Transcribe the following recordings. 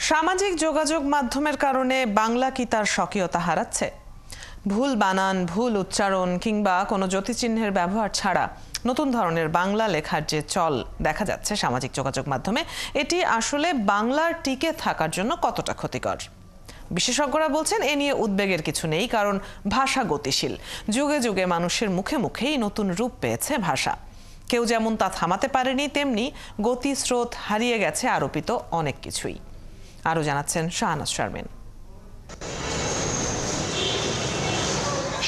সামাজিক যোগাযোগ মাধ্যমের কারণে বাংলা কি তার স্বকীয়তা হারাচ্ছে? ভুল বানান, ভুল উচ্চারণ কিংবা কোনো জ্যোতিচিহ্নের ব্যবহার ছাড়া নতুন ধরনের বাংলা লেখার যে চল দেখা যাচ্ছে সামাজিক যোগাযোগ মাধ্যমে, এটি আসলে বাংলার টিকে থাকার জন্য কতটা ক্ষতিকর? বিশেষজ্ঞরা বলছেন এ নিয়ে উদ্বেগের কিছু নেই, কারণ ভাষা গতিশীল। যুগে যুগে মানুষের মুখে মুখেই নতুন রূপ পেয়েছে ভাষা। কেউ যেমন তা থামাতে পারেনি, তেমনি গতি স্রোত হারিয়ে গেছে আরোপিত অনেক কিছুই। আরও জানাচ্ছেন শাহনাজ শারমিন।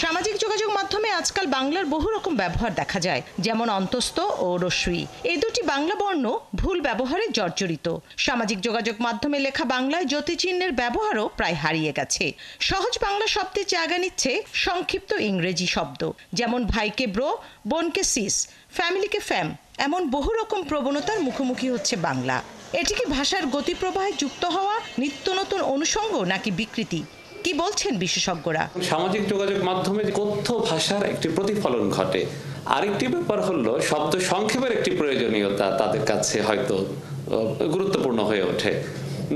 সামাজিক যোগাযোগ মাধ্যমে আজকাল বাংলার বহু রকম ব্যবহার দেখা যায়, যেমন অন্তস্থ ও রস্যই। এই দুটি বাংলা বর্ণ ভুল ব্যবহারে জর্জরিত। সামাজিক যোগাযোগ মাধ্যমে লেখা বাংলায় জ্যোতিচিহ্নের ব্যবহারও প্রায় হারিয়ে গেছে। সহজ বাংলা শব্দের জায়গা নিচ্ছে সংক্ষিপ্ত ইংরেজি শব্দ, যেমন ভাইকে ব্রো, বোনকে সিস, ফ্যামিলিকে ফ্যাম। এমন বহু রকম প্রবণতার মুখোমুখি হচ্ছে বাংলা। এটি কি ভাষার গতিপ্রবাহে যুক্ত হওয়া নিত্য নতুন অনুষঙ্গ নাকি বিকৃতি? কি বলছেন বিশেষজ্ঞরা? সামাজিক যোগাযোগ মাধ্যমে কথ্য ভাষার একটি প্রতিফলন ঘটে। আরেকটি ব্যাপার হলো শব্দ সংক্ষেপের একটি প্রয়োজনীয়তা তাদের কাছে হয়তো গুরুত্বপূর্ণ হয়ে ওঠে।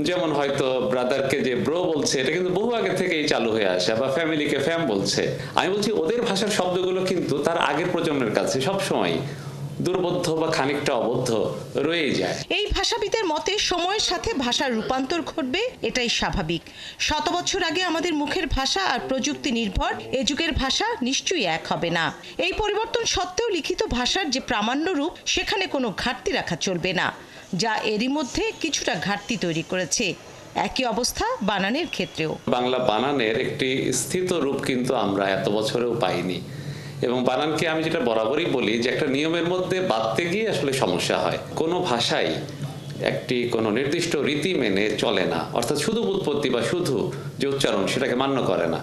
যেমন হয়তো ব্রাদারকে যে ব্রো বলছে, এটা কিন্তু বহু আগে থেকেই চালু হয়ে আসে, বা ফ্যামিলিকে ফ্যাম বলছে। আমি বলছি ওদের ভাষার শব্দগুলো কিন্তু তার আগের প্রজন্মের কাছে সবসময় দুর্বোধ্য বা খানিকটা অবদ্ধ রয়ে যায়। এই ভাষাবিদের মতে সময়ের সাথে ভাষার রূপান্তর ঘটবে, এটাই স্বাভাবিক। শত বছর আগে আমাদের মুখের ভাষা আর প্রযুক্তি নির্ভর এ যুগের ভাষা নিশ্চয়ই এক হবে না। এই পরিবর্তন সত্ত্বেও লিখিত ভাষার যে প্রামাণ্য রূপ, সেখানে কোনো ঘাটতি রাখা চলবে না, যা এরই মধ্যে কিছুটা ঘাটতি তৈরি করেছে। একই অবস্থা বানানের ক্ষেত্রেও। বাংলা বানানের একটি স্থিত রূপ কিন্তু আমরা এত বছরেও পাইনি, এবং বানানকে আমি যেটা বরাবরই বলি যে একটা নিয়মের মধ্যে বাঁধতে গিয়ে আসলে সমস্যা হয়। কোনো ভাষাই কোনো নির্দিষ্ট রীতি মেনে চলে না, অর্থাৎ শুধু উৎপত্তি বা শুধু যে উচ্চারণ সেটাকে মান্য করে না।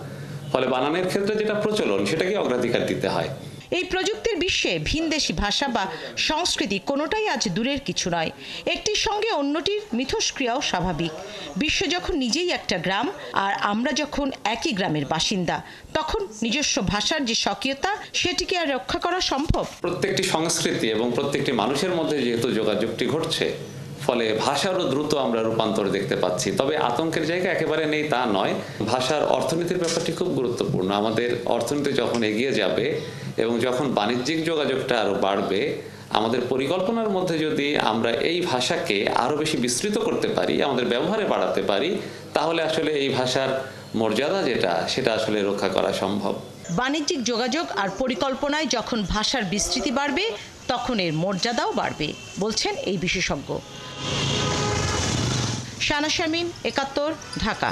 ফলে বানানের ক্ষেত্রে যেটা প্রচলন সেটাকে অগ্রাধিকার দিতে হয়। এই প্রযুক্তির বিশ্বে ভিনদেশি ভাষা বা সংস্কৃতি কোনোটাই আজ দূরের কিছু নয়। একটির সঙ্গে অন্যটির মিথস্ক্রিয়াও স্বাভাবিক। বিশ্ব যখন নিজেই একটা গ্রাম, আর আমরা যখন একই গ্রামের বাসিন্দা, তখন নিজস্ব ভাষার যে স্বকীয়তা, সেটিকে আর রক্ষা করা সম্ভব? প্রত্যেকটি সংস্কৃতি এবং প্রত্যেকটি মানুষের মধ্যে যেহেতু যোগাযোগটি ঘটছে, ফলে ভাষারও দ্রুত আমরা রূপান্তর দেখতে পাচ্ছি। তবে আতঙ্কের জায়গা একেবারে নেই তা নয়। ভাষার অর্থনীতির ব্যাপারটি খুব গুরুত্বপূর্ণ। আমাদের অর্থনীতি যখন এগিয়ে যাবে এবং যখন বাণিজ্যিক যোগাযোগটা আরো বাড়বে, আমাদের পরিকল্পনার মধ্যে যদি আমরা এই ভাষাকে আরো বেশি বিস্তৃত করতে পারি, আমাদের ব্যবহারে বাড়াতে পারি, তাহলে আসলে এই ভাষার মর্যাদা সেটা আসলে রক্ষা করা সম্ভব। বাণিজ্যিক যোগাযোগ আর পরিকল্পনায় যখন ভাষার বিস্তৃতি বাড়বে, তখন এর মর্যাদাও বাড়বে, বলছেন এই বিশেষজ্ঞ। শাহনাজ শারমিন, ৭১, ঢাকা।